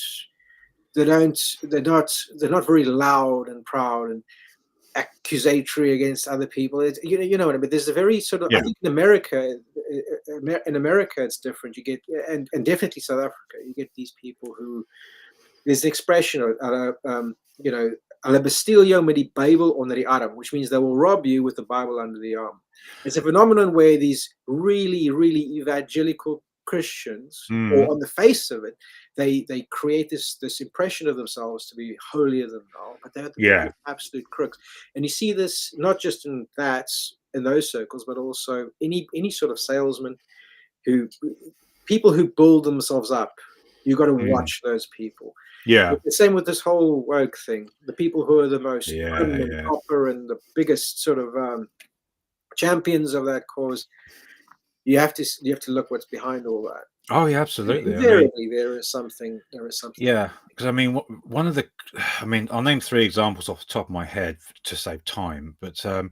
very loud and proud and accusatory against other people. You know what I mean. There's a very sort of, I think in America it's different. You get, and definitely South Africa, you get these people who there's the expression, hulle bestel jou met die Bible onder die arm, which means they will rob you with the Bible under the arm. It's a phenomenon where these really, really evangelical Christians, or on the face of it, they create this impression of themselves to be holier than thou, but they're the absolute crooks. And you see this not just in those circles, but also any sort of salesman, people who build themselves up. You got to watch those people. Yeah. The same with this whole woke thing. The people who are the most prim and proper and the biggest sort of champions of that cause. You have to look what's behind all that. Oh yeah, absolutely. Invariably, there is something. Yeah, because I mean, I'll name 3 examples off the top of my head to save time, but some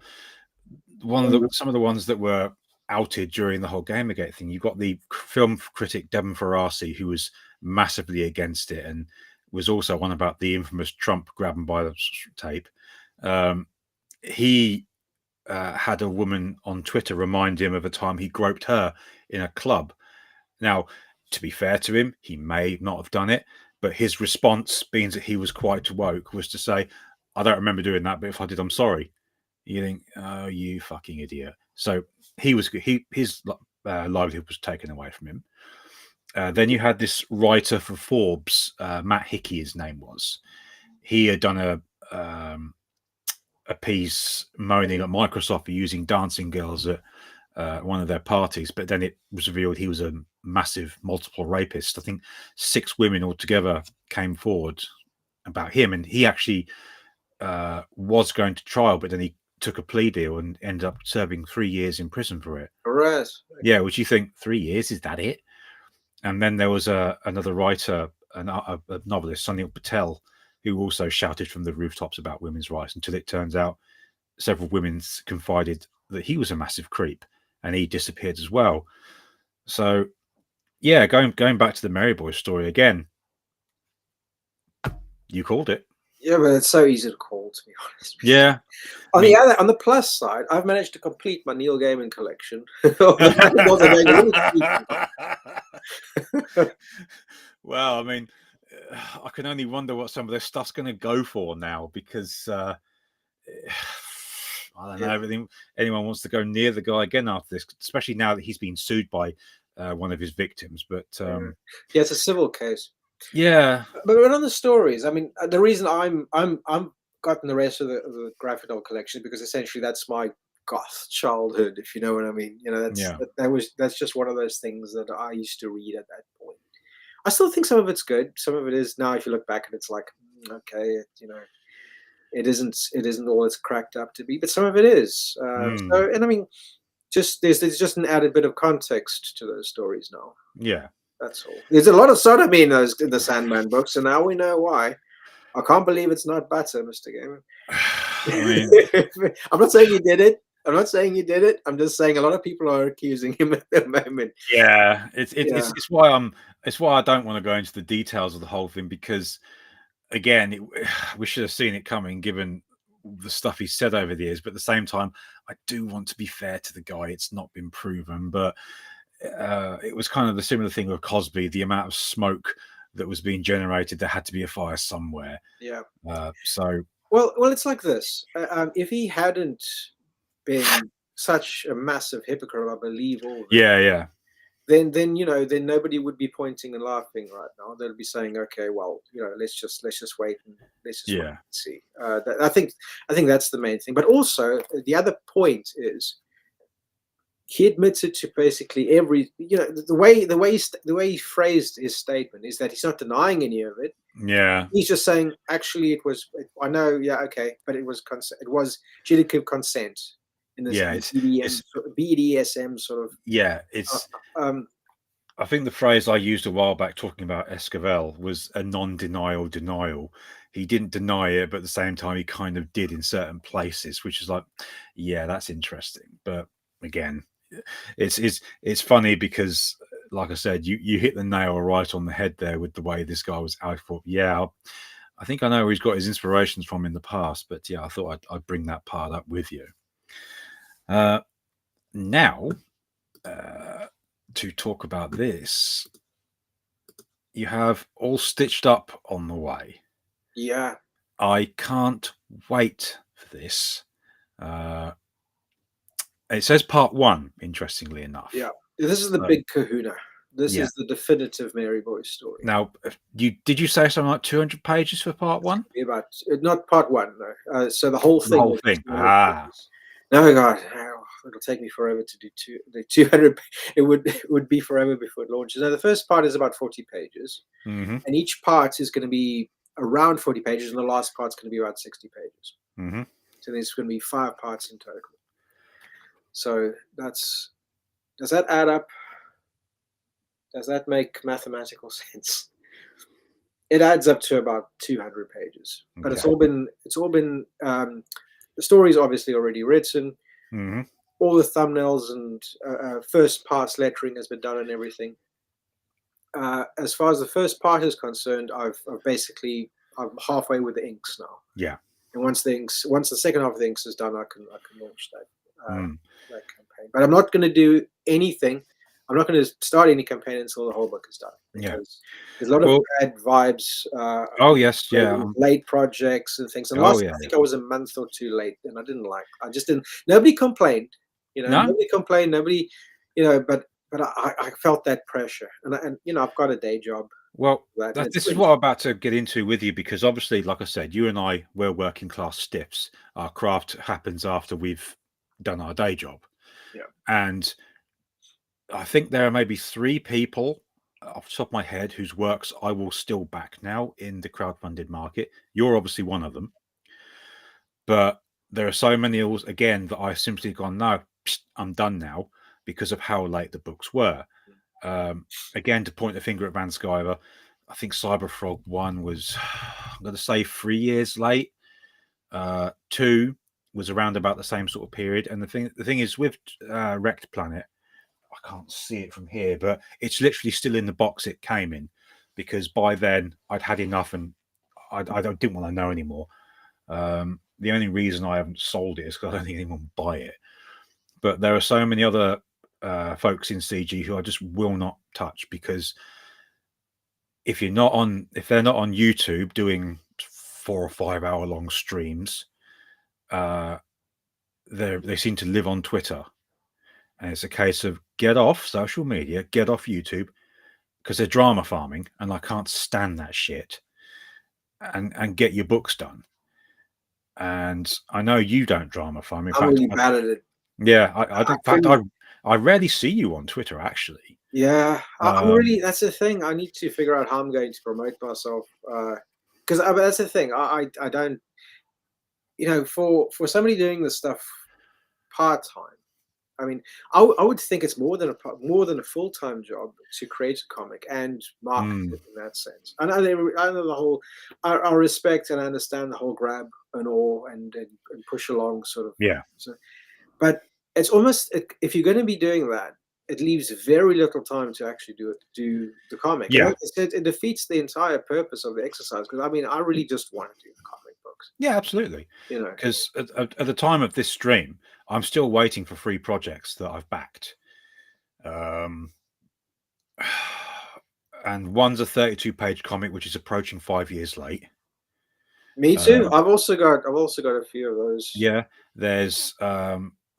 of the ones that were outed during the whole Gamergate thing. You got the film critic Devon Ferrasi, who was massively against it and was also on about the infamous Trump grab and by the tape. He had a woman on Twitter remind him of a time he groped her in a club. Now, to be fair to him, he may not have done it, but his response, being that he was quite woke, was to say, I don't remember doing that, but if I did, I'm sorry. You think, oh, you fucking idiot. So his livelihood was taken away from him. Then you had this writer for Forbes, Matt Hickey, his name was. He had done a piece moaning at Microsoft for using dancing girls at one of their parties, but then it was revealed he was a massive multiple rapist. I think 6 women altogether came forward about him, and he actually was going to trial, but then he took a plea deal and ended up serving 3 years in prison for it. Right. Yeah, which you think 3 years, is that it? And then there was another writer, a novelist, Sunil Patel, who also shouted from the rooftops about women's rights, until it turns out several women confided that he was a massive creep, and he disappeared as well. So, yeah, going back to the Mary Boy story again, you called it. Yeah, but it's so easy to call, to be honest. Yeah. On the plus side, I've managed to complete my Neil Gaiman collection. Well, I mean, I can only wonder what some of this stuff's going to go for now, because I don't know. Anyone wants to go near the guy again after this, especially now that he's been sued by one of his victims. But it's a civil case. Yeah, but on the stories, I mean, the reason I'm gotten the rest of the graphic novel collection, because essentially that's my goth childhood, if you know what I mean. You know, that's just one of those things that I used to read at that point. I still think some of it's good. Some of it is now, if you look back, and it's like, okay, you know, it isn't all it's cracked up to be, but some of it is. So, and I mean, there's just an added bit of context to those stories now. Yeah, that's all. There's a lot of sodomy in the Sandman books, and now we know why. I can't believe it's not butter, Mr. Gaiman. I mean, I'm not saying you did it. I'm just saying a lot of people are accusing him at the moment. Yeah, it's why I don't want to go into the details of the whole thing, because again, we should have seen it coming given the stuff he said over the years. But at the same time, I do want to be fair to the guy. It's not been proven, but it was kind of the similar thing with Cosby. The amount of smoke that was being generated, there had to be a fire somewhere. Yeah. So well, it's like this. If he hadn't been such a massive hypocrite, I believe all that, yeah. Then then nobody would be pointing and laughing right now. They'll be saying, okay, well, let's just wait and wait and see. I think that's the main thing. But also the other point is, he admitted to basically every, the way he phrased his statement is that he's not denying any of it. Yeah, he's just saying, actually, it was. I know, yeah, okay, but it was she did give consent. In this BDSM sort of. Yeah, it's. I think the phrase I used a while back talking about Esquivel was a non-denial denial. He didn't deny it, but at the same time, he kind of did in certain places, which is like, yeah, that's interesting. But again, it's funny because, like I said, you hit the nail right on the head there with the way this guy was. I thought, yeah, I think I know where he's got his inspirations from in the past, but yeah, I thought I'd bring that part up with you. Now, to talk about this, you have All Stitched Up on the way. Yeah. I can't wait for this. It says part 1, interestingly enough. Yeah. This is the big kahuna. This is the definitive Mary Boy story. Now, did you say something like 200 pages for part 1? About not part 1, no. So the whole thing. The whole thing. No, God, it'll take me forever to do the 200. It would be forever before it launches. Now, the first part is about 40 pages, and each part is going to be around 40 pages, and the last part's going to be about 60 pages. So there's going to be 5 parts in total. So does that add up? Does that make mathematical sense? It adds up to about 200 pages, but it's all been the story's obviously already written. All the thumbnails and first pass lettering has been done and everything. As far as the first part is concerned, I'm halfway with the inks now. Yeah. And once the second half of the inks is done, I can launch that campaign. But I'm not going to do anything. I'm not going to start any campaign until the whole book is done. Because there's a lot of bad vibes. Late projects and things. And last I think I was a month or 2 late, and I just didn't. Nobody complained. Nobody complained. Nobody, but I felt that pressure, and I've got a day job. Well, this is what I'm about to get into with you, because obviously, like I said, you and I, we're working class stiffs. Our craft happens after we've done our day job. Yeah. And I think there are maybe 3 people off the top of my head whose works I will still back now in the crowdfunded market. You're obviously one of them. But there are so many, again, that I simply gone, no, I'm done now, because of how late the books were. Again, to point the finger at Van Skyver, I think Cyberfrog 1 was, I'm going to say 3 years late. 2 was around about the same sort of period. And the thing is, with Wrecked Planet, I can't see it from here, but it's literally still in the box it came in, because by then I'd had enough and I didn't want to know anymore. The only reason I haven't sold it is because I don't think anyone will buy it. But there are so many other folks in CG who I just will not touch, because if they're not on YouTube doing 4 or 5 hour long streams, they seem to live on Twitter. And it's a case of get off social media, get off YouTube, because they're drama farming, and I can't stand that shit. And get your books done. And I know you don't drama farm. I'm really bad at it. Yeah, in fact, I rarely see you on Twitter, actually. Yeah, I'm really. That's the thing. I need to figure out how I'm going to promote myself. Because that's the thing. I don't. For somebody doing this stuff part time, I mean, I would think it's more than a full-time job to create a comic and market it in that sense. I know the whole. I respect and understand the whole grab and all and push along sort of. Yeah. So, but it's almost, if you're going to be doing that, it leaves very little time to actually do the comic. Yeah. Like I said, it defeats the entire purpose of the exercise, because I mean, I really just want to do the comic books. Yeah, absolutely. Because at the time of this stream, I'm still waiting for 3 projects that I've backed. And one's a 32-page comic, which is approaching 5 years late. Me too. I've also got a few of those. Yeah, there's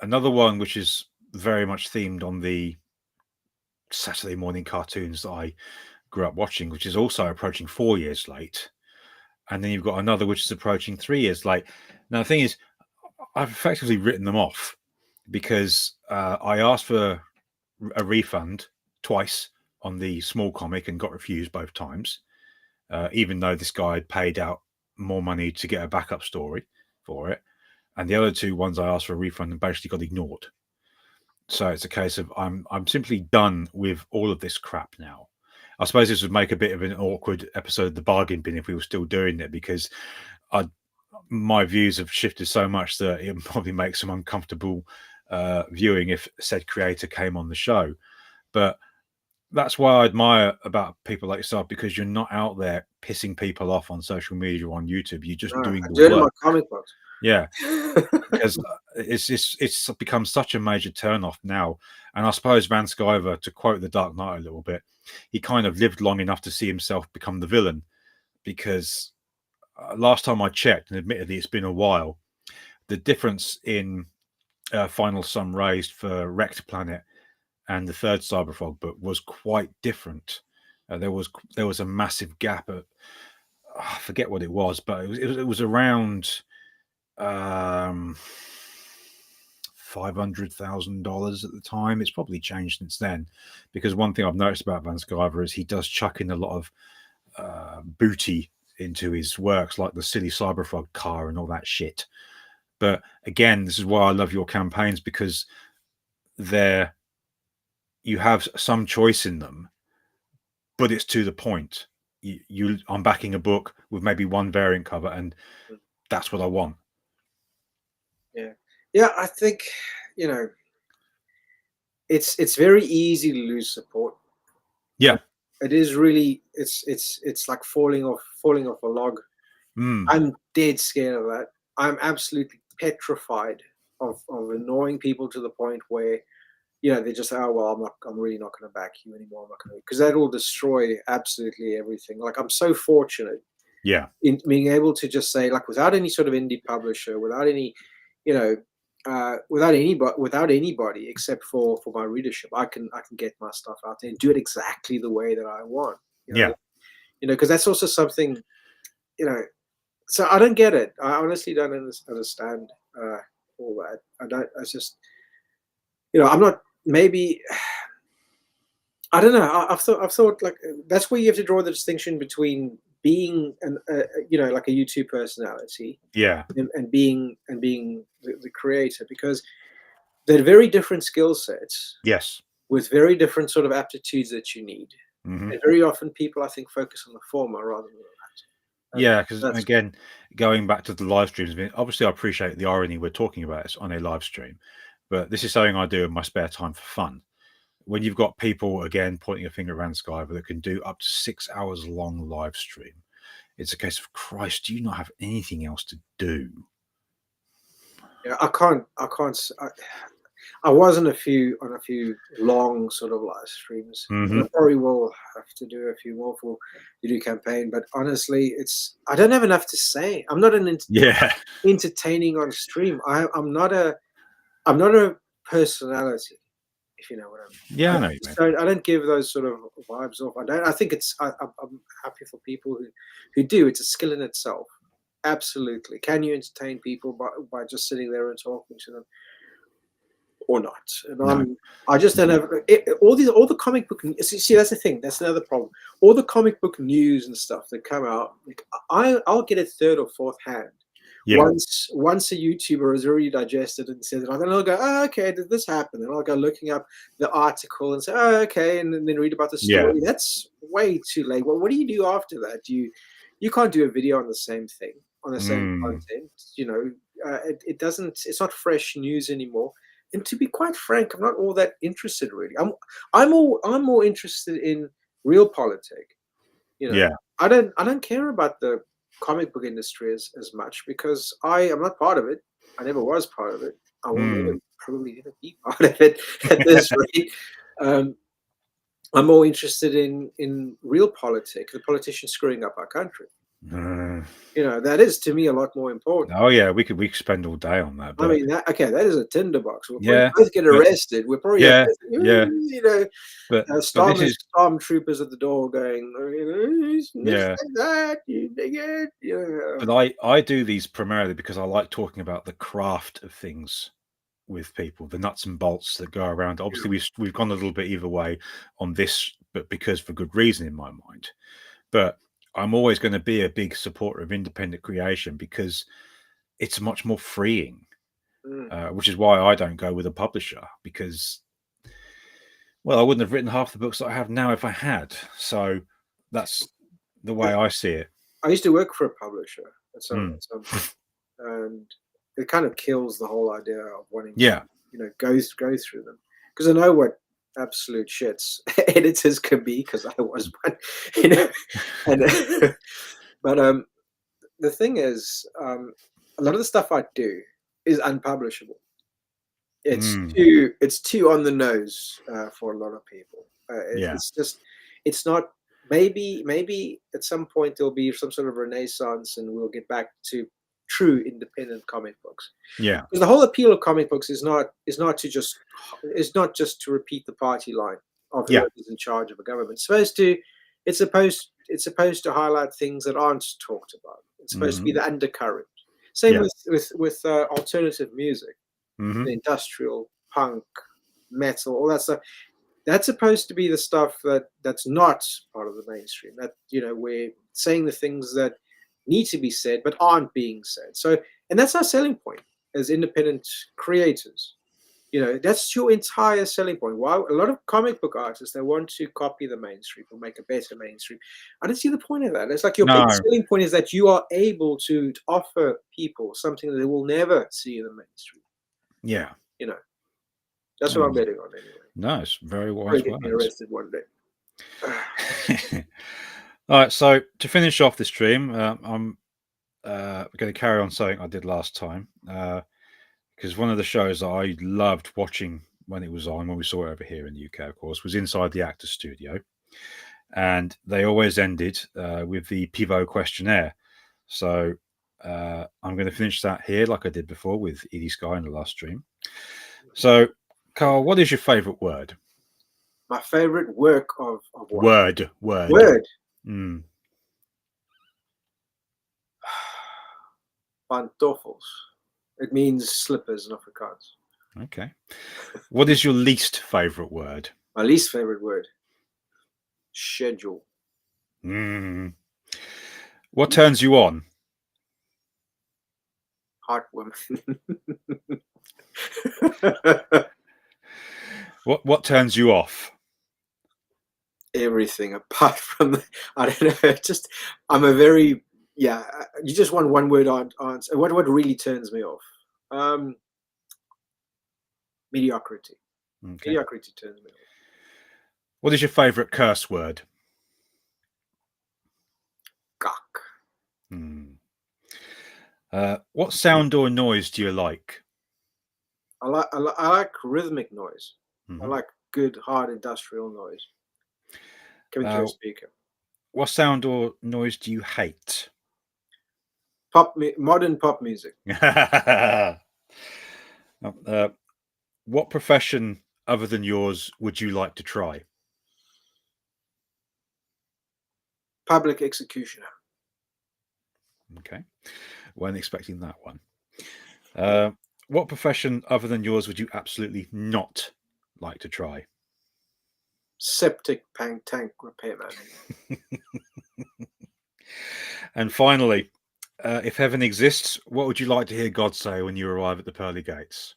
another one which is very much themed on the Saturday morning cartoons that I grew up watching, which is also approaching 4 years late. And then you've got another which is approaching 3 years late. Now, the thing is, I've effectively written them off, because I asked for a refund twice on the small comic and got refused both times, even though this guy had paid out more money to get a backup story for it. And the other 2 ones I asked for a refund and basically got ignored. So it's a case of I'm simply done with all of this crap now. I suppose this would make a bit of an awkward episode of The Bargain Bin if we were still doing it, because my views have shifted so much that it probably makes some uncomfortable viewing if said creator came on the show. But that's why I admire about people like yourself, because you're not out there pissing people off on social media or on YouTube. You're just doing the work. My comic books. Yeah. because it's become such a major turnoff now. And I suppose Van Sciver, to quote The Dark Knight a little bit, he kind of lived long enough to see himself become the villain, because last time I checked, and admittedly it's been a while, the difference in Final Sum Raised for Wrecked Planet and the third Cyberfrog book was quite different. There was a massive gap at, I forget what it was, but it was around $500,000 at the time. It's probably changed since then, because one thing I've noticed about Van Sciver is he does chuck in a lot of booty into his works, like the silly Cyberfrog car and all that shit. But again, this is why I love your campaigns, because you have some choice in them, but it's to the point. I'm backing a book with maybe one variant cover, and that's what I want. Yeah, I think, it's very easy to lose support. Yeah, it is really, it's like falling off a log. I'm dead scared of that. I'm absolutely petrified of annoying people to the point where, they just say, oh, well, I'm really not going to back you anymore. I'm not going to, because that will destroy absolutely everything. Like, I'm so fortunate in being able to just say, like, without any sort of indie publisher, without any, without anybody except for my readership, I can get my stuff out there and do it exactly the way that I want. Because that's also something, so I don't get it. I honestly don't understand all that. I just, I'm not, maybe, I don't know. I've thought like, that's where you have to draw the distinction between being like a YouTube personality, and being the creator, because they're very different skill sets. Yes. With very different sort of aptitudes that you need. And very often people, I think, focus on the former rather than the latter. Yeah, because again, going back to the live streams, I mean, obviously I appreciate the irony we're talking about it on a live stream, but this is something I do in my spare time for fun. When you've got people, again, pointing a finger around Skype that can do up to 6 hours long live stream, it's a case of, Christ, do you not have anything else to do? Yeah, I can't. I was on a few long sort of live streams. I probably will have to do a few more for the new campaign. But honestly, I don't have enough to say. I'm not an entertaining on stream. I'm not a personality, if you know what I mean. Yeah, I know you mean. I don't give those sort of vibes off. I think I'm happy for people who do. It's a skill in itself. Absolutely. Can you entertain people by just sitting there and talking to them? Or not, and I just don't have all the comic book. See, that's the thing. That's another problem. All the comic book news and stuff that come out, like, I'll get it third or fourth hand. Once a YouTuber has already digested and said it, then I'll go, oh, okay, did this happen? And I'll go looking up the article and say, oh, okay, and then read about the story. That's way too late. Well, what do you do after that? You can't do a video on the same thing, on the same content. It doesn't. It's not fresh news anymore. And to be quite frank, I'm not all that interested, really. I'm more interested in real politics. I don't care about the comic book industry as much, because I am not part of it. I never was part of it. I will probably never be part of it at this rate. I'm more interested in real politics, the politicians screwing up our country. That is, to me, a lot more important. Oh yeah, we could spend all day on that. But, I mean, that is a tinderbox. We'll both get arrested. We're probably but stormtroopers at the door going, that, you bigot. But I do these primarily because I like talking about the craft of things with people, the nuts and bolts that go around. Obviously, we've gone a little bit either way on this, but because for good reason in my mind. But I'm always going to be a big supporter of independent creation, because it's much more freeing, which is why I don't go with a publisher, because, well, I wouldn't have written half the books that I have now if I had. So that's the way I see it. I used to work for a publisher at some point, and it kind of kills the whole idea of wanting to, go through them, because I know what absolute shits editors can be, because I was one, and but the thing is, a lot of the stuff I do, is unpublishable. It's too on the nose for a lot of people. It's just, it's not. Maybe at some point there'll be some sort of renaissance, and we'll get back to true independent comic books. Yeah, because the whole appeal of comic books is not just to repeat the party line of whoever's in charge of a government. It's supposed to highlight things that aren't talked about. It's supposed to be the undercurrent. Same with alternative music, the industrial, punk, metal, all that stuff. That's supposed to be the stuff that's not part of the mainstream. That, we're saying the things that need to be said but aren't being said. So, and that's our selling point as independent creators. That's your entire selling point. Why a lot of comic book artists, they want to copy the mainstream or make a better mainstream. I don't see the point of that. It's like your big selling point is that you are able to offer people something that they will never see in the mainstream. Yeah. That's what I'm betting on anyway. Nice, very wise. Get me arrested one day. All right, so to finish off the stream, I'm going to carry on something I did last time, because one of the shows that I loved watching when it was on, when we saw it over here in the UK, of course, was Inside the Actors Studio, and they always ended with the Pivot questionnaire. So I'm going to finish that here, like I did before with Edie Sky in the last stream. So, Karl, what is your favourite word? My favourite work of what? Word. Pantoffels. It means slippers in Afrikaans. Okay. What is your least favourite word? My least favourite word? Schedule. What turns you on? Hot women. What turns you off? Everything apart from I don't know. I'm a very you just want one word answer. What really turns me off? Mediocrity. Okay. Mediocrity turns me off. What is your favourite curse word? Gawk. What sound or noise do you like? I like rhythmic noise. I like good hard industrial noise. Coming to a speaker. What sound or noise do you hate? Modern pop music. What profession other than yours would you like to try? Public executioner. Okay. Weren't expecting that one. What profession other than yours would you absolutely not like to try? Septic tank repairman. And finally, if heaven exists, what would you like to hear God say when you arrive at the pearly gates?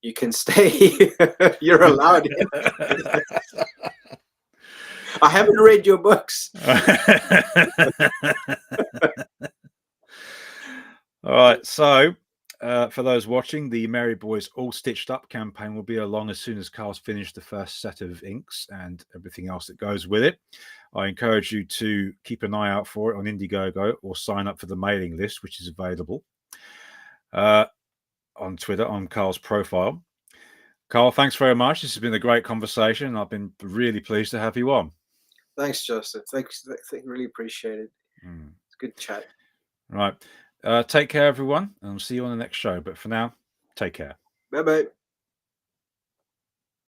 You can stay. You're allowed. I haven't read your books. All right, so for those watching, the Merry Boys All Stitched Up campaign will be along as soon as Karl's finished the first set of inks and everything else that goes with it. I encourage you to keep an eye out for it on Indiegogo or sign up for the mailing list, which is available on Twitter on Karl's profile. Karl, thanks very much. This has been a great conversation. I've been really pleased to have you on. Thanks, Justin. Thanks. Really appreciate it. It's a good chat. Right. Take care, everyone, and I'll see you on the next show. But for now, take care. Bye-bye.